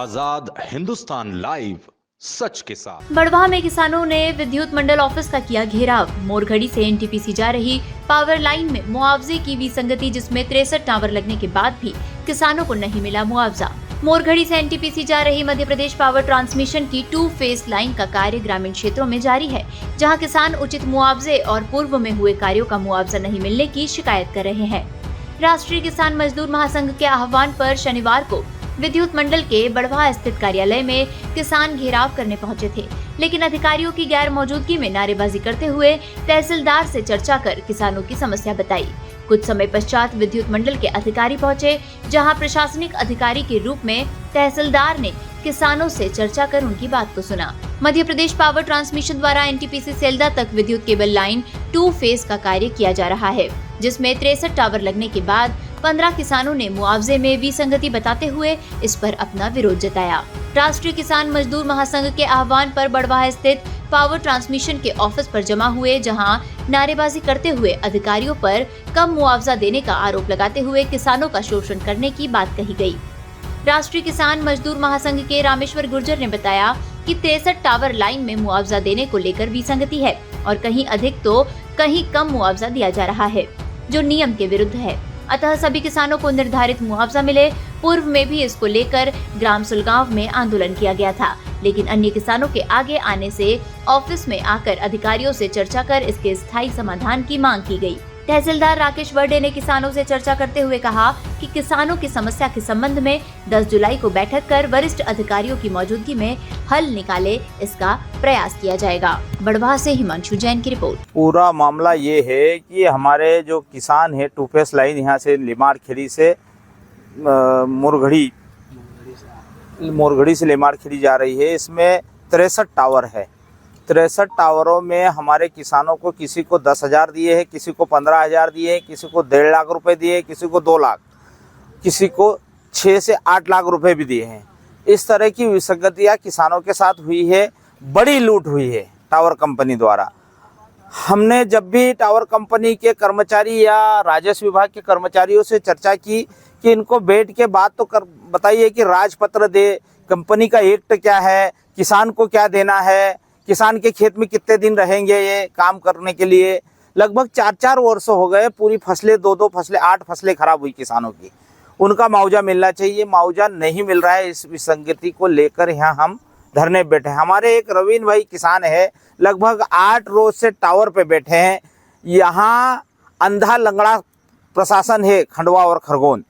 आजाद Hindustan live, सच के साथ। बड़वाह में किसानों ने विद्युत मंडल ऑफिस का किया घेराव। मोरघड़ी से एनटीपीसी जा रही पावर लाइन में मुआवजे की विसंगति, जिसमें 63 टावर लगने के बाद भी किसानों को नहीं मिला मुआवजा। मोरघड़ी से एनटीपीसी जा रही मध्य प्रदेश पावर ट्रांसमिशन की 2 फेज लाइन का कार्य ग्रामीण क्षेत्रों में जारी है, जहां किसान उचित मुआवजे और पूर्व में हुए कार्यों का मुआवजा नहीं मिलने की शिकायत कर रहे हैं। राष्ट्रीय किसान मजदूर महासंघ के आह्वान पर शनिवार को विद्युत मंडल के बड़वाह स्थित कार्यालय में किसान घेराव करने पहुंचे थे, लेकिन अधिकारियों की गैर मौजूदगी में नारेबाजी करते हुए तहसीलदार से चर्चा कर किसानों की समस्या बताई। कुछ समय पश्चात विद्युत मंडल के अधिकारी पहुंचे, जहां प्रशासनिक अधिकारी के रूप में तहसीलदार ने किसानों से चर्चा कर उनकी बात को सुना। मध्य प्रदेश पावर ट्रांसमिशन द्वारा एनटीपीसी सेल्दा तक विद्युत केबल लाइन 2 फेज का कार्य किया जा रहा है, जिसमें 63 टावर लगने के बाद 15 किसानों ने मुआवजे में विसंगति बताते हुए इस पर अपना विरोध जताया। राष्ट्रीय किसान मजदूर महासंघ के आह्वान पर बड़वाह स्थित पावर ट्रांसमिशन के ऑफिस पर जमा हुए, जहां नारेबाजी करते हुए अधिकारियों पर कम मुआवजा देने का आरोप लगाते हुए किसानों का शोषण करने की बात कही गई। राष्ट्रीय किसान मजदूर महासंघ के रामेश्वर गुर्जर ने बताया कि 63 टावर लाइन में मुआवजा देने को लेकर विसंगति है और कहीं अधिक तो कहीं कम मुआवजा दिया जा रहा है, जो नियम के विरुद्ध है। अतः सभी किसानों को निर्धारित मुआवजा मिले। पूर्व में भी इसको लेकर ग्राम सुलगांव में आंदोलन किया गया था, लेकिन अन्य किसानों के आगे आने से ऑफिस में आकर अधिकारियों से चर्चा कर इसके स्थायी समाधान की मांग की गई। तहसीलदार राकेश वर्डे ने किसानों से चर्चा करते हुए कहा कि किसानों की समस्या के संबंध में 10 जुलाई को बैठक कर वरिष्ठ अधिकारियों की मौजूदगी में हल निकाले इसका प्रयास किया जाएगा। बड़वाह से हिमांशु जैन की रिपोर्ट। पूरा मामला ये है कि हमारे जो किसान है 2 फेस लाइन यहाँ से लेमारखेड़ी से मोरघड़ी से लेमारखेड़ी जा रही है। इसमें 63 टावर है। 63 टावरों में हमारे किसानों को किसी को 10,000 दिए हैं, किसी को 15,000 दिए हैं, किसी को 1.5 लाख रुपए दिए, किसी को 2 लाख, किसी को 6 से 8 लाख रुपए भी दिए हैं। इस तरह की विसंगतियां किसानों के साथ हुई है। बड़ी लूट हुई है टावर कंपनी द्वारा। हमने जब भी टावर कंपनी के कर्मचारी या राजस्व विभाग के कर्मचारियों से चर्चा की कि इनको बैठ के बात तो कर बताइए कि राजपत्र दे, कंपनी का एक्ट क्या है, किसान को क्या देना है, किसान के खेत में कितने दिन रहेंगे ये काम करने के लिए। लगभग 4-4 वर्ष हो गए। पूरी फसलें 2-2 फसलें 8 फसलें खराब हुई किसानों की। उनका मुआवजा मिलना चाहिए, मुआवजा नहीं मिल रहा है। इस विसंगति को लेकर यहाँ हम धरने बैठे हैं। हमारे एक रवीन भाई किसान है, लगभग 8 रोज से टावर पे बैठे हैं। यहाँ अंधा लंगड़ा प्रशासन है खंडवा और खरगोन,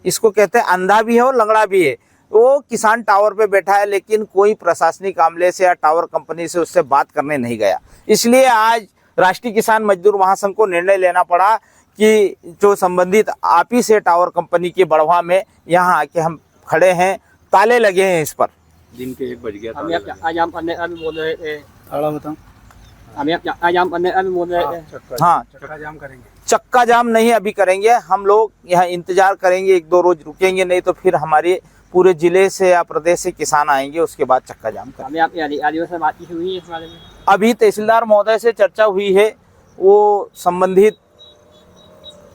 इसको कहते हैं। अंधा भी है और लंगड़ा भी है। वो किसान टावर पे बैठा है, लेकिन कोई प्रशासनिक अमले से या टावर कंपनी से उससे बात करने नहीं गया। इसलिए आज राष्ट्रीय किसान मजदूर महासंघ को निर्णय लेना पड़ा कि जो संबंधित ऑफिस है टावर कंपनी के बड़वाह में, यहाँ आके हम खड़े हैं। ताले लगे हैं इस पर। दिन के 1 बज गया। बोल रहे थे। हाँ, चक्का जाम करेंगे। चक्का जाम नहीं अभी करेंगे हम लोग, यहाँ इंतजार करेंगे, 1-2 रोज रुकेंगे, नहीं तो फिर हमारे पूरे जिले से या प्रदेश से किसान आएंगे, उसके बाद चक्का जाम करेंगे। अभी तहसीलदार महोदय से चर्चा हुई है। वो संबंधित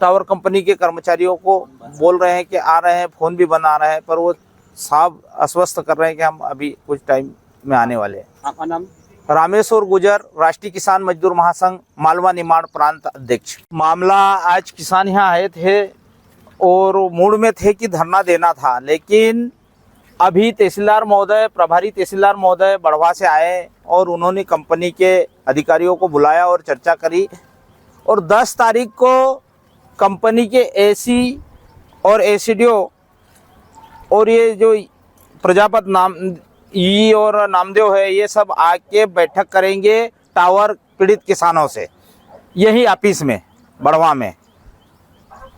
टावर कंपनी के कर्मचारियों को बोल रहे हैं कि आ रहे हैं, फोन भी बना रहे हैं, पर वो साफ आश्वस्त कर रहे हैं कि हम अभी कुछ टाइम में आने वाले हैं। आपका नाम? रामेश्वर गुर्जर, राष्ट्रीय किसान मजदूर महासंघ मालवा निमाड़ प्रांत अध्यक्ष। मामला आज किसान यहाँ आए थे और मूड में थे कि धरना देना था, लेकिन अभी तहसीलदार महोदय, प्रभारी तहसीलदार महोदय बड़वाह से आए और उन्होंने कंपनी के अधिकारियों को बुलाया और चर्चा करी। और 10 तारीख को कंपनी के एसी और एसीडीओ और ये जो प्रजापत नाम ई और नामदेव है, ये सब आके बैठक करेंगे टावर पीड़ित किसानों से, यही ऑफिस में बड़वाह में।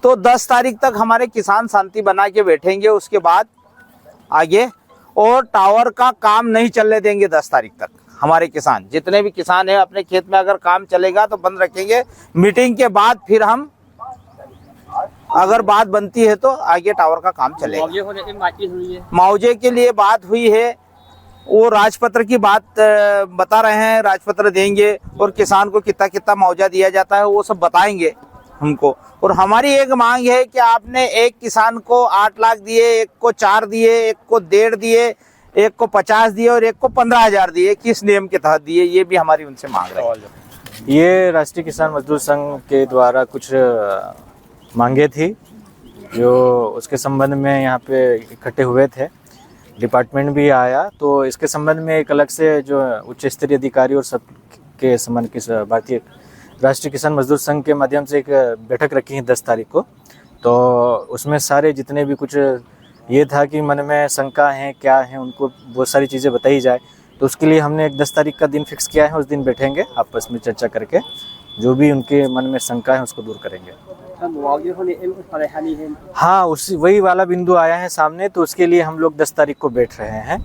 तो 10 तारीख तक हमारे किसान शांति बना के बैठेंगे, उसके बाद आगे। और टावर का काम नहीं चलने देंगे 10 तारीख तक। हमारे किसान, जितने भी किसान हैं, अपने खेत में अगर काम चलेगा तो बंद रखेंगे। मीटिंग के बाद फिर हम, अगर बात बनती है तो आगे टावर का काम चलेगा। मुआवजे के लिए बात हुई है। वो राजपत्र की बात बता रहे हैं, राजपत्र देंगे और किसान को कितना कितना मुआवजा दिया जाता है वो सब बताएंगे। हमको। और हमारी एक मांग है कि आपने एक किसान को 8 लाख दिए, एक को 4 दिए, एक को 1.5 दिए, एक को 50 दिए और एक को 15,000 दिए, किस नियम के तहत दिए, ये भी हमारी उनसे मांग है। ये राष्ट्रीय किसान मजदूर संघ के द्वारा कुछ मांगे थी जो उसके संबंध में यहाँ पे इकट्ठे हुए थे, डिपार्टमेंट भी आया, तो इसके संबंध में एक अलग से जो उच्च स्तरीय अधिकारी और सब के संबंध की भारतीय राष्ट्रीय किसान मजदूर संघ के माध्यम से एक बैठक रखी है 10 तारीख को। तो उसमें सारे जितने भी कुछ ये था कि मन में शंका है क्या है, उनको बहुत सारी चीज़ें बताई जाए, तो उसके लिए हमने एक 10 तारीख का दिन फिक्स किया है। उस दिन बैठेंगे, आपस में चर्चा करके जो भी उनके मन में शंका है उसको दूर करेंगे। हाँ, उसी वही वाला बिंदु आया है सामने, तो उसके लिए हम लोग 10 तारीख को बैठ रहे हैं।